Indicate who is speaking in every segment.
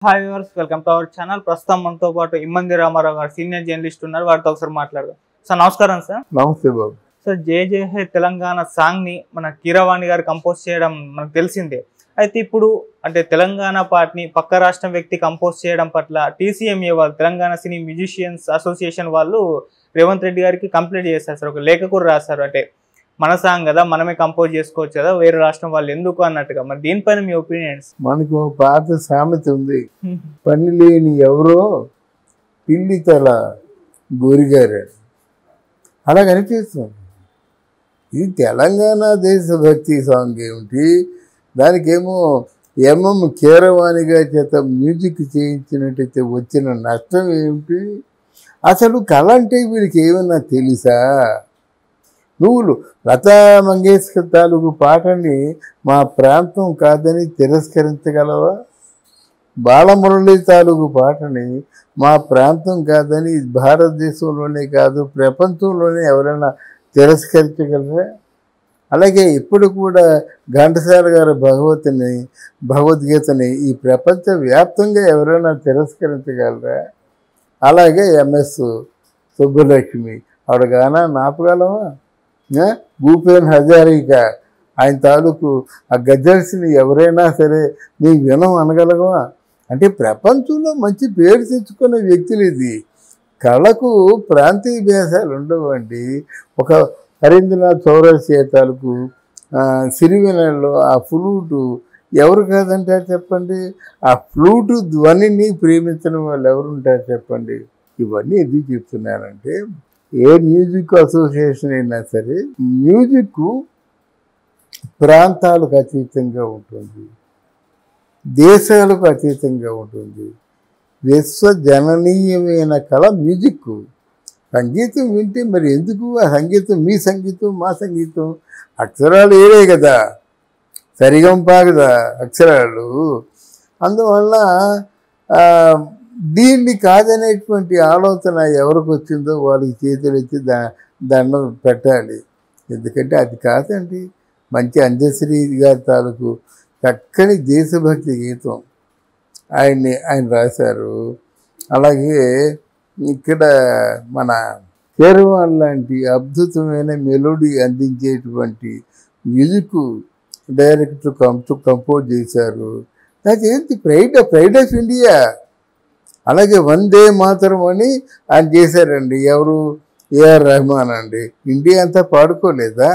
Speaker 1: Hi viewers, welcome to our channel. ప్రస్తుతం మనతో పాటు ఇమ్మంది రామారావు గారు సీనియర్ జర్నలిస్ట్ ఉన్నారు. వారితో ఒకసారి మాట్లాడదాం. సార్ నమస్కారం. సార్
Speaker 2: నమస్తే బాబు.
Speaker 1: సార్, జై జై హై తెలంగాణ సాంగ్ ని మన కీరవాణి గారు కంపోజ్ చేయడం మనకు తెలిసిందే. అయితే ఇప్పుడు అంటే తెలంగాణ పాటని పక్క రాష్ట్రం వ్యక్తి కంపోజ్ చేయడం పట్ల TCMA వాళ్ళు, తెలంగాణ సినీ మ్యూజిషియన్స్ అసోసియేషన్ వాళ్ళు రేవంత్ రెడ్డి గారికి కంప్లైంట్ చేశారు. సార్ ఒక లేఖ కూడా రాశారు. అంటే మన సాంగ్ కదా, మనమే కంపోజ్ చేసుకోవచ్చు కదా, వేరే రాష్ట్రం వాళ్ళు ఎందుకు అన్నట్టుగా. మరి దీనిపైన మీ ఒపీనియన్స్?
Speaker 2: మనకు పాత సామెత ఉంది, పని లేని ఎవరో పిల్లి తల గోరిగారు. అలా కనిపిస్తుంది. ఇది తెలంగాణ దేశభక్తి సాంగ్ ఏమిటి, దానికేమో MM కీరవాణిగా చేత మ్యూజిక్ చేయించినట్టయితే వచ్చిన నష్టం ఏమిటి? అసలు కళ అంటే వీడికి ఏమన్నా తెలుసా? నువ్వు లతా మంగేష్కర్ తాలూకు పాటని మా ప్రాంతం కాదని తిరస్కరించగలవా? బాలమురళి తాలూకు పాటని మా ప్రాంతం కాదని భారతదేశంలోనే కాదు ప్రపంచంలోనే ఎవరైనా తిరస్కరించగలరా? అలాగే ఇప్పుడు కూడా ఘంటసాల గారి భగవద్గీతని ఈ ప్రపంచ వ్యాప్తంగా ఎవరైనా తిరస్కరించగలరా? అలాగే MS సుబ్బలక్ష్మి ఆవిడ గానా నాపగలవా? భూపేన్ హజారికా ఆయన తాలూకు ఆ గజల్స్ని ఎవరైనా సరే నీ వినం అనగలగవా? అంటే ప్రపంచంలో మంచి పేరు తెచ్చుకున్న వ్యక్తులు. ఇది కళకు ప్రాంతీయ భేదాలు ఉండవండి. ఒక హరీంద్రనాథ్ చౌరసియా తాలూకు సిరివెనల్లో ఆ ఫ్లూటు ఎవరు కాదంటారు చెప్పండి? ఆ ఫ్లూటు ధ్వనిని ప్రేమించిన వాళ్ళు ఎవరు ఉంటారు చెప్పండి? ఇవన్నీ ఎందుకు చెప్తున్నానంటే, ఏ మ్యూజిక్ అసోసియేషన్ అయినా సరే మ్యూజిక్ ప్రాంతాలకు అతీతంగా ఉంటుంది, దేశాలకు అతీతంగా ఉంటుంది. విశ్వజననీయమైన కళ మ్యూజిక్. సంగీతం వింటే మరి ఎందుకు ఆ సంగీతం? మీ సంగీతం మా సంగీతం అక్షరాలు ఏరే కదా, సరిగంపా కదా అక్షరాలు. అందువల్ల దీన్ని కాదనేటువంటి ఆలోచన ఎవరికి వచ్చిందో వాళ్ళకి చేతులు ఎత్తి దండం పెట్టాలి. ఎందుకంటే అది కాదండి. మంచి అందశ్రీ గారి తాలూకు చక్కని దేశభక్తి గీతం ఆయన రాశారు. అలాగే ఇక్కడ మన కీరవాణి లాంటి అద్భుతమైన మెలోడీ అందించేటువంటి మ్యూజిక్ డైరెక్టర్ కంపోజ్ చేశారు. అదేంటి ప్రైడ్ ఆఫ్ ఇండియా. అలాగే వందే మాతరం అని ఆయన చేశారండి. ఎవరు? AR రెహమాన్ అండి. ఇండియా అంతా పాడుకోలేదా?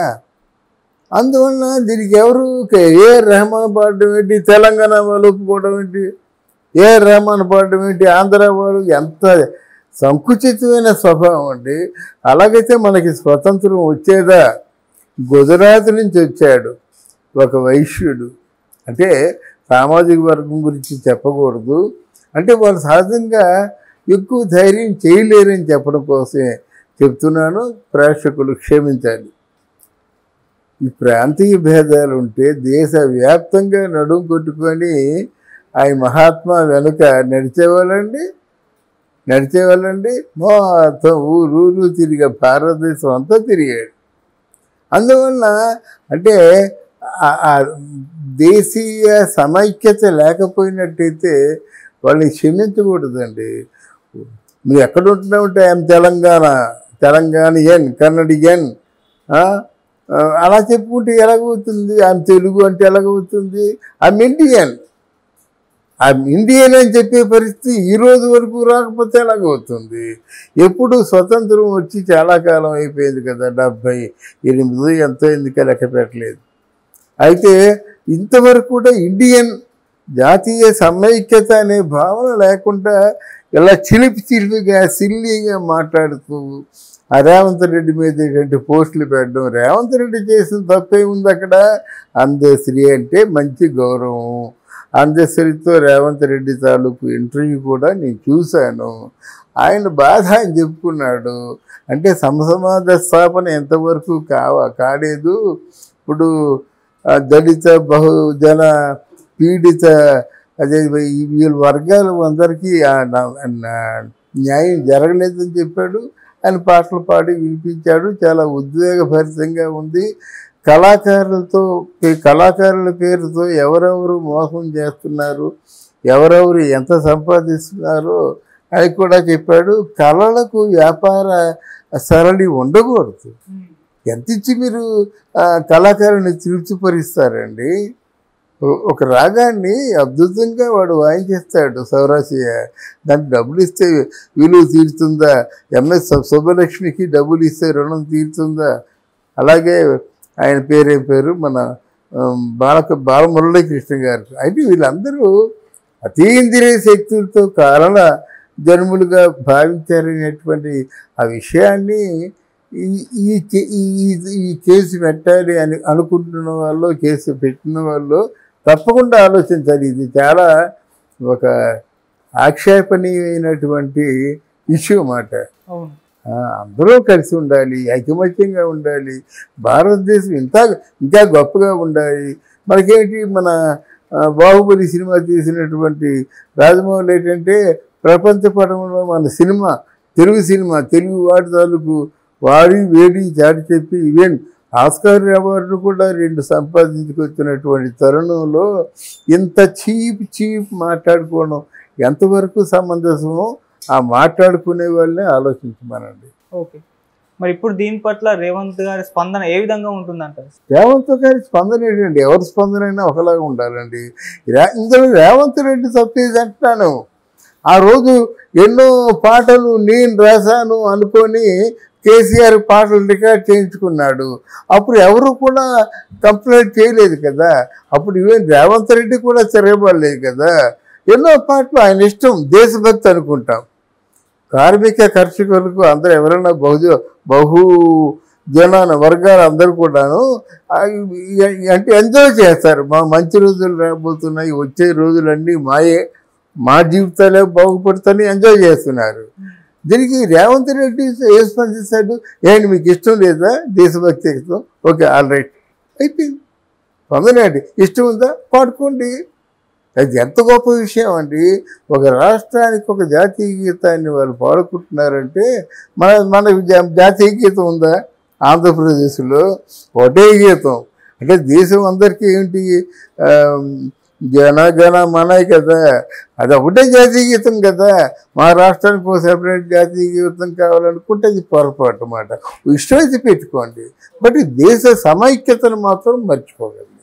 Speaker 2: అందువలన దీనికి ఎవరు? AR రెహమాన్ పాడడం ఏంటి, తెలంగాణ వాళ్ళు ఒప్పుకోవడం ఏంటి, AR రెహమాన్ పాడడం ఏంటి, ఆంధ్ర వాళ్ళు? ఎంత సంకుచితమైన స్వభావం అండి. అలాగైతే మనకి స్వతంత్రం వచ్చేదా? గుజరాత్ నుంచి వచ్చాడు ఒక వైశ్యుడు. అంటే సామాజిక వర్గం గురించి చెప్పకూడదు, అంటే వాళ్ళు సహజంగా ఎక్కువ ధైర్యం చేయలేరని చెప్పడం కోసమే చెప్తున్నాను. ప్రేక్షకులు క్షమించాలి. ఈ ప్రాంతీయ భేదాలు ఉంటే దేశవ్యాప్తంగా నడుము కొట్టుకొని ఆయన మహాత్మా వెనుక నడిచేవాళ్ళండి. మొత్తం ఊరు తిరిగా భారతదేశం అంతా తిరిగాడు. అందువల్ల అంటే దేశీయ సమైక్యత లేకపోయినట్టయితే వాళ్ళని క్షమించకూడదండి. మీరు ఎక్కడ ఉంటున్నామంటే ఐఎమ్ తెలంగాణియన్, కన్నడియన్ అలా చెప్పుకుంటే ఎలాగవుతుంది? ఐఎమ్ తెలుగు అంటే ఎలాగవుతుంది? ఐఎమ్ ఇండియన్ అని చెప్పే పరిస్థితి ఈ రోజు వరకు రాకపోతే ఎలాగవుతుంది? ఎప్పుడు స్వతంత్రం వచ్చి చాలా కాలం అయిపోయింది కదా, 78 ఎంతో ఎందుకు లెక్క పెట్టలేదు. అయితే ఇంతవరకు కూడా ఇండియన్ జాతీయ సమైక్యత అనే భావన లేకుండా ఇలా చిలిపిగా సిల్లీగా మాట్లాడుతూ ఆ రేవంత్ రెడ్డి మీద ఇటువంటి పోస్టులు పెట్టడం. రేవంత్ రెడ్డి చేసిన తప్పే ఉంది అక్కడ? అందశ్రీ అంటే మంచి గౌరవం. అందశ్రీతో రేవంత్ రెడ్డి తాలూకు ఇంటర్వ్యూ కూడా నేను చూశాను. ఆయన బాధ ఆయన చెప్పుకున్నాడు. అంటే సమసమాజ స్థాపన ఎంతవరకు కాలేదు. ఇప్పుడు దళిత బహుజన పీడిత అదే వీళ్ళ వర్గాలు అందరికీ న్యాయం జరగలేదని చెప్పాడు. ఆయన పాటలు పాడి వినిపించాడు. చాలా ఉద్వేగభరితంగా ఉంది. కళాకారుల పేరుతో ఎవరెవరు మోసం చేస్తున్నారు, ఎవరెవరు ఎంత సంపాదిస్తున్నారో అది కూడా చెప్పాడు. కళలకు వ్యాపార సరళి ఉండకూడదు. ఎంత ఇచ్చి మీరు కళాకారుని తృప్తిపరుస్తారండి? ఒక రాగాన్ని అద్భుతంగా వాడు వాయించేస్తాడు సౌరాశయ, దానికి డబ్బులు ఇస్తే విలువ తీరుతుందా? ఎంఎస్ సుబ్బలక్ష్మికి డబ్బులు ఇస్తే రుణం తీరుతుందా? అలాగే ఆయన పేరేం పేరు, మన బాలమురళీకృష్ణ గారు. అయితే వీళ్ళందరూ అతీంద్రియ శక్తులతో కారణ జన్ములుగా భావించారనేటువంటి ఆ విషయాన్ని ఈ కేసు పెట్టాలి అని అనుకుంటున్న వాళ్ళు, కేసు పెట్టిన వాళ్ళు తప్పకుండా ఆలోచించాలి. ఇది చాలా ఒక ఆక్షేపణీయమైనటువంటి ఇష్యూ అన్నమాట. అందరూ కలిసి ఉండాలి, ఐకమత్యంగా ఉండాలి, భారతదేశం ఇంకా గొప్పగా ఉండాలి. మనకేంటి, మన బాహుబలి సినిమా తీసినటువంటి రాజమౌళి ఏంటంటే ప్రపంచ పటంలో మన సినిమా, తెలుగు వాడి తాలూకు వాడి వేడి చాటి చెప్పి ఈవెన్ ఆస్కార్ అవార్డు కూడా 2 సంపాదించుకొచ్చినటువంటి తరుణంలో ఇంత చీప్ మాట్లాడుకోవడం ఎంతవరకు సమంజసమో ఆ మాట్లాడుకునే వాళ్ళని ఆలోచించమనండి.
Speaker 1: ఓకే, మరి ఇప్పుడు దీని పట్ల రేవంత్ గారి స్పందన ఏ విధంగా ఉంటుందంటారు?
Speaker 2: రేవంత్ గారి స్పందన ఏంటండి, ఎవరి స్పందన అయినా ఒకలాగా ఉండాలండి. ఇందులో రేవంత్ రెడ్డి తప్పేది అంటున్నాను. ఆ రోజు ఎన్నో పాటలు నేను రాశాను అనుకొని కేసీఆర్ పాటలు రికార్డ్ చేయించుకున్నాడు. అప్పుడు ఎవరు కూడా కంప్లైంట్ చేయలేదు కదా. అప్పుడు ఈవెన్ రేవంత్ రెడ్డి కూడా తిరగబడలేదు కదా. ఎన్నో పాటలు ఆయన ఇష్టం, దేశభక్తి అనుకుంటాం. కార్మిక కర్షకులకు అందరూ ఎవరైనా బహు జనాన వర్గాలు అందరూ కూడాను అంటే ఎంజాయ్ చేస్తారు. మంచి రోజులు రాబోతున్నాయి, వచ్చే రోజులన్నీ మా జీవితాలే బాగుపడుతాయని ఎంజాయ్ చేస్తున్నారు. దీనికి రేవంత్ రెడ్డి ఏ స్పందిస్తాడు? ఏంటి మీకు ఇష్టం లేదా దేశభక్తి ఇష్టం? ఓకే, ఆల్ రైట్, అయిపోయింది. పొందనండి, ఇష్టం ఉందా పాడుకోండి. అది ఎంత గొప్ప విషయం అండి. ఒక రాష్ట్రానికి ఒక జాతీయ గీతాన్ని వాళ్ళు పాడుకుంటున్నారంటే మన జాతీయ గీతం ఉందా? ఆంధ్రప్రదేశ్లో ఒకటే గీతం. అంటే దేశం అందరికీ ఏంటి, జనగణ మనయ్ కదా, అది ఒకటే జాతీయ గీతం కదా. మా రాష్ట్రానికి ఒక సెపరేట్ జాతీయ గీతం కావాలనుకుంటే అది పొరపాటు అన్నమాట. ఇష్టమైతే పెట్టుకోండి, బట్ దేశ సమైక్యతను మాత్రం మర్చిపోగలరు.